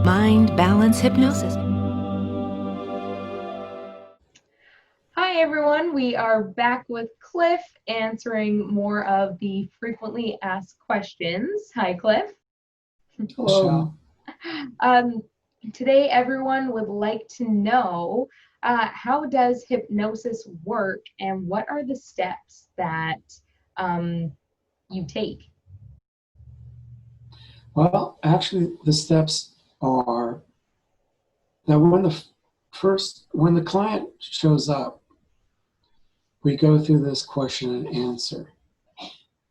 Mind Balance Hypnosis. Hi everyone, we are back with Cliff answering more of the frequently asked questions. Hi Cliff. Hello. Um, Today everyone would like to know how does hypnosis work and what are the steps that you take? Well, actually, the steps are that when the client shows up, we go through this question and answer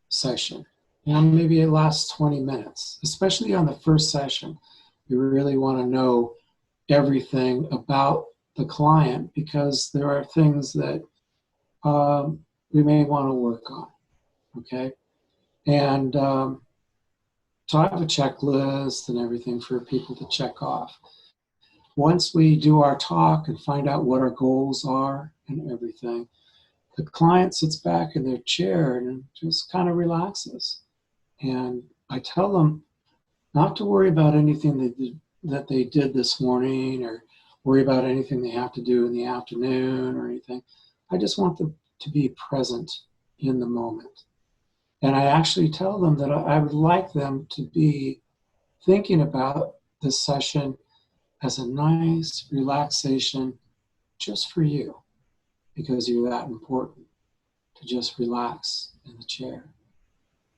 session. And maybe it lasts 20 minutes, especially on the first session. You really want to know everything about the client because there are things that we may want to work on. Okay. And so I have a checklist and everything for people to check off. Once we do our talk and find out what our goals are and everything, the client sits back in their chair and just kind of relaxes. And I tell them not to worry about anything that they did this morning or worry about anything they have to do in the afternoon or anything. I just want them to be present in the moment. And I actually tell them that I would like them to be thinking about this session as a nice relaxation just for you because you're that important to just relax in the chair.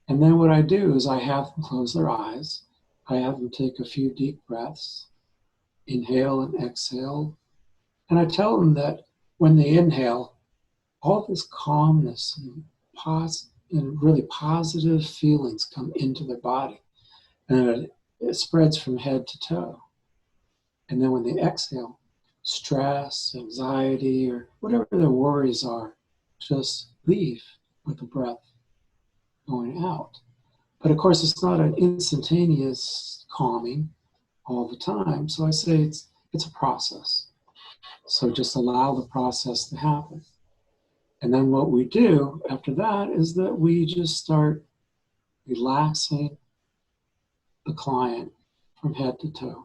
And then what I do is I have them close their eyes. I have them take a few deep breaths, inhale and exhale. And I tell them that when they inhale, all this calmness and really positive feelings come into their body. And it spreads from head to toe. And then when they exhale, stress, anxiety, or whatever their worries are, just leave with the breath going out. But of course, it's not an instantaneous calming all the time. So I say it's a process. So just allow the process to happen. And then what we do after that is that we just start relaxing the client from head to toe.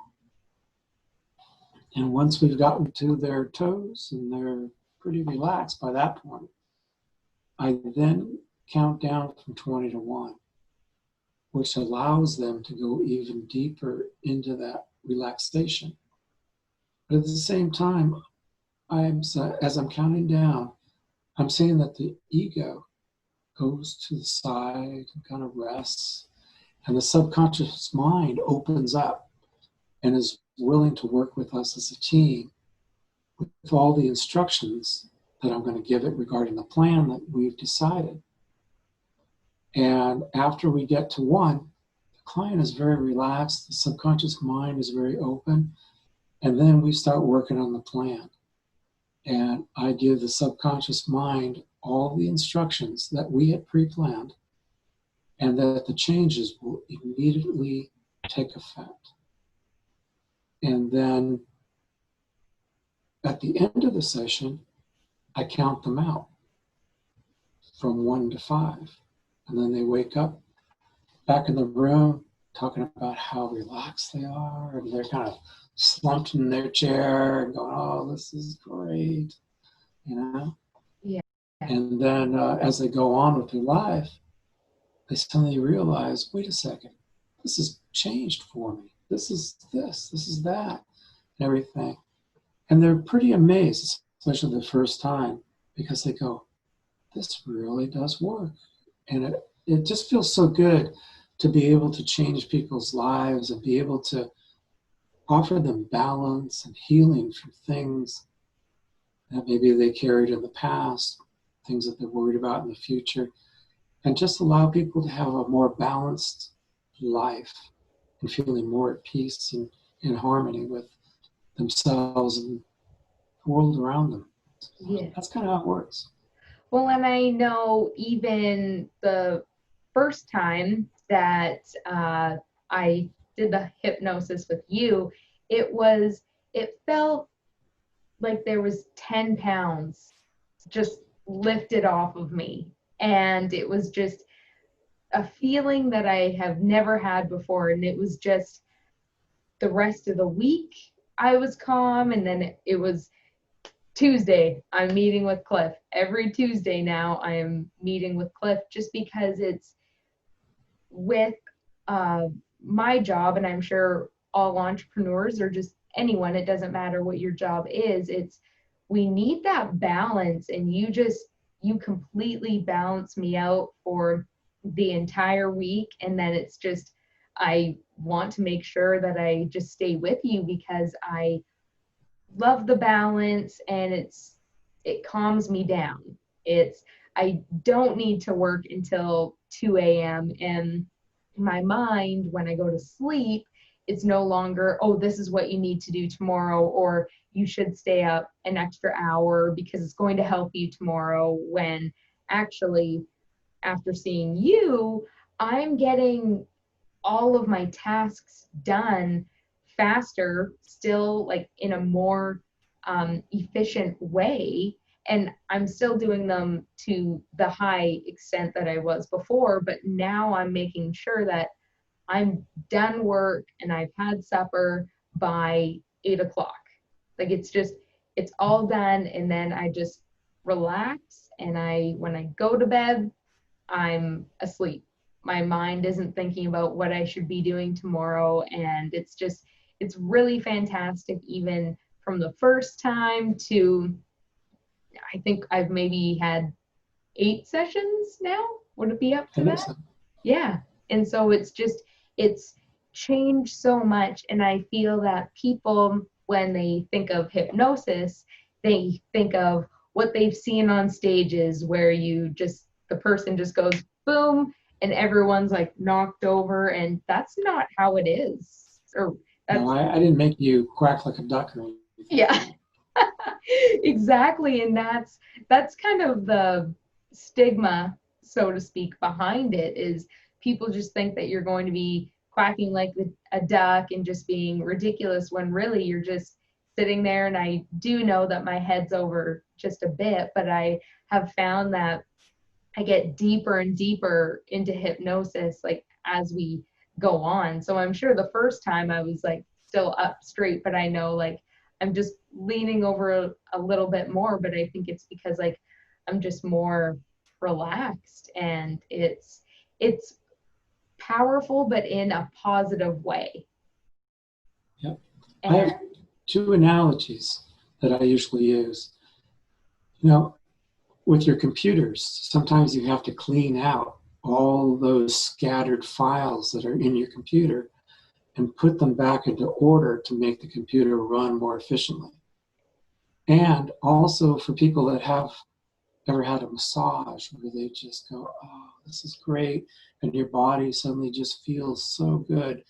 And once we've gotten to their toes and they're pretty relaxed by that point, I then count down from 20 to 1, which allows them to go even deeper into that relaxation. But at the same time, as I'm counting down, I'm saying that the ego goes to the side and kind of rests, and the subconscious mind opens up and is willing to work with us as a team with all the instructions that I'm going to give it regarding the plan that we've decided. And after we get to 1, the client is very relaxed, the subconscious mind is very open, and then we start working on the plan. And I give the subconscious mind all the instructions that we had pre-planned and that the changes will immediately take effect. And then at the end of the session, I count them out from 1 to 5. And then they wake up back in the room talking about how relaxed they are. And they're kind of slumped in their chair and going, oh, this is great, you know? Yeah. And then as they go on with their life, they suddenly realize, wait a second, this has changed for me. This is that, and everything. And they're pretty amazed, especially the first time, because they go, this really does work. And it just feels so good to be able to change people's lives and be able to offer them balance and healing from things that maybe they carried in the past, things that they're worried about in the future, and just allow people to have a more balanced life and feeling more at peace and in harmony with themselves and the world around them. Yeah. That's kind of how it works. Well, and I know even the first time that I did the hypnosis with you, it felt like there was 10 pounds just lifted off of me. And it was just a feeling that I have never had before. And it was just the rest of the week I was calm, and then it was Tuesday, I'm meeting with Cliff. Every Tuesday now I am meeting with Cliff, just because it's with uh, my job, and I'm sure all entrepreneurs or just anyone, it doesn't matter what your job is, it's we need that balance, and you completely balance me out for the entire week, and then it's just I want to make sure that I just stay with you because I love the balance, and it calms me down. It's I don't need to work until 2 a.m. and my mind, when I go to sleep, it's no longer, oh, this is what you need to do tomorrow, or you should stay up an extra hour because it's going to help you tomorrow. When actually, after seeing you, I'm getting all of my tasks done faster, still like in a more efficient way. And I'm still doing them to the high extent that I was before, but now I'm making sure that I'm done work and I've had supper by 8 o'clock. Like it's all done. And then I just relax. And when I go to bed, I'm asleep. My mind isn't thinking about what I should be doing tomorrow. And it's really fantastic, even from the first time to, I think I've maybe had 8 sessions now. Would it be up to I think that? so. Yeah. And so it's changed so much. And I feel that people, when they think of hypnosis, they think of what they've seen on stages where the person just goes boom and everyone's like knocked over. And that's not how it is. Or that's, No, I didn't make you quack like a duck or anything. yeah. Exactly. And that's kind of the stigma, so to speak, behind it, is people just think that you're going to be quacking like a duck and just being ridiculous, when really you're just sitting there. And I do know that my head's over just a bit, but I have found that I get deeper and deeper into hypnosis like as we go on. So I'm sure the first time I was like still up straight, but I know like I'm just leaning over a little bit more, but I think it's because like I'm just more relaxed, and it's powerful, but in a positive way. Yep. I And have two analogies that I usually use. You know, with your computers, sometimes you have to clean out all those scattered files that are in your computer and put them back into order to make the computer run more efficiently. And also for people that have ever had a massage where they just go, oh, this is great, and your body suddenly just feels so good.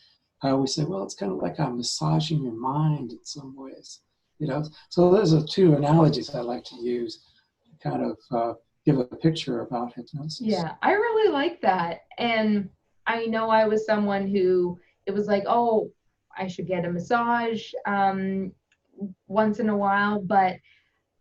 I always say, well, it's kind of like I'm massaging your mind in some ways, you know. So those are two analogies I like to use to kind of give a picture about hypnosis. yeah, I really like that. And I know I was someone who it was like, oh, I should get a massage once in a while. But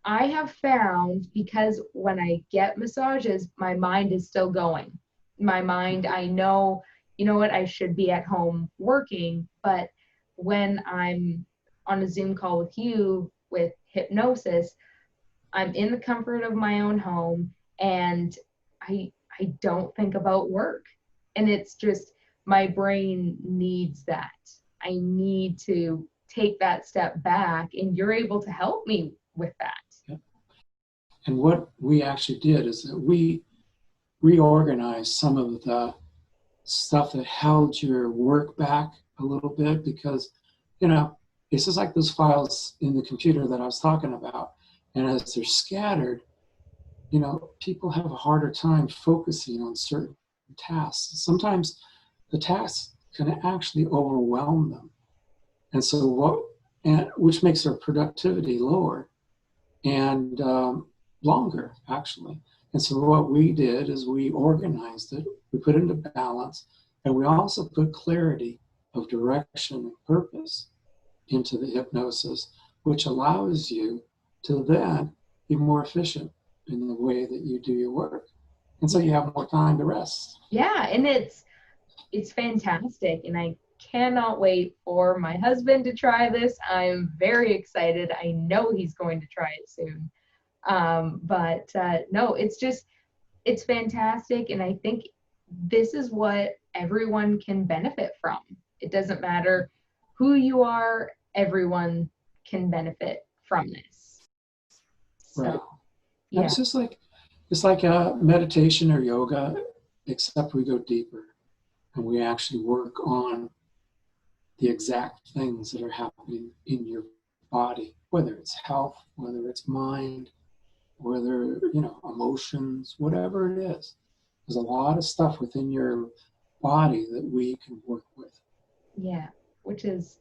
I have found, because when I get massages, my mind is still going. My mind, I know, you know what, I should be at home working. But when I'm on a Zoom call with you with hypnosis, I'm in the comfort of my own home, and I don't think about work. And it's just my brain needs that. I need to take that step back, and you're able to help me with that. Yeah. And what we actually did is that we reorganized some of the stuff that held your work back a little bit, because, you know, it's just like those files in the computer that I was talking about. And as they're scattered, you know, people have a harder time focusing on certain tasks. Sometimes the tasks can actually overwhelm them. And so which makes their productivity lower and longer, actually. And so what we did is we organized it, we put it into balance, and we also put clarity of direction and purpose into the hypnosis, which allows you to then be more efficient in the way that you do your work. And so you have more time to rest. Yeah, and it's fantastic, and I cannot wait for my husband to try this. I'm very excited. I know he's going to try it soon. No, it's fantastic. And I think this is what everyone can benefit from. It doesn't matter who you are, everyone can benefit from this. So, Right. yeah. It's like a meditation or yoga, except we go deeper and we actually work on the exact things that are happening in your body, whether it's health, whether it's mind, whether, emotions, whatever it is. There's a lot of stuff within your body that we can work with. Yeah, which is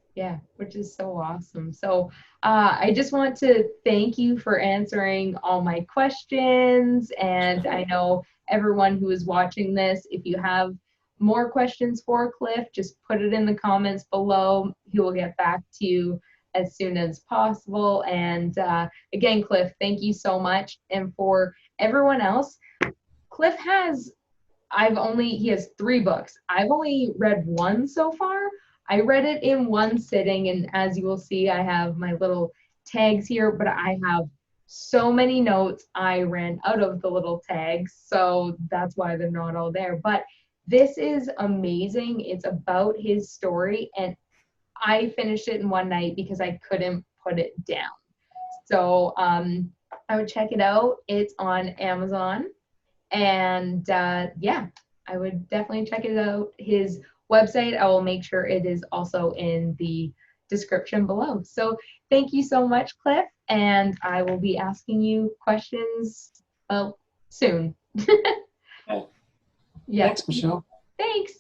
so awesome. So I just want to thank you for answering all my questions. And I know everyone who is watching this, if you have more questions for Cliff, just put it in the comments below. He will get back to you as soon as possible. And again, Cliff, thank you so much. And for everyone else, Cliff has he has 3 books. I've only read 1 so far. I read it in 1 sitting, and as you will see, I have my little tags here, but I have so many notes. I ran out of the little tags, so that's why they're not all there. But this is amazing. It's about his story, and I finished it in 1 night because I couldn't put it down. So I would check it out. It's on Amazon. And I would definitely check it out. His website, I will make sure it is also in the description below. So thank you so much, Cliff. And I will be asking you questions soon. Okay. Yeah. Thanks, Michelle. Thanks.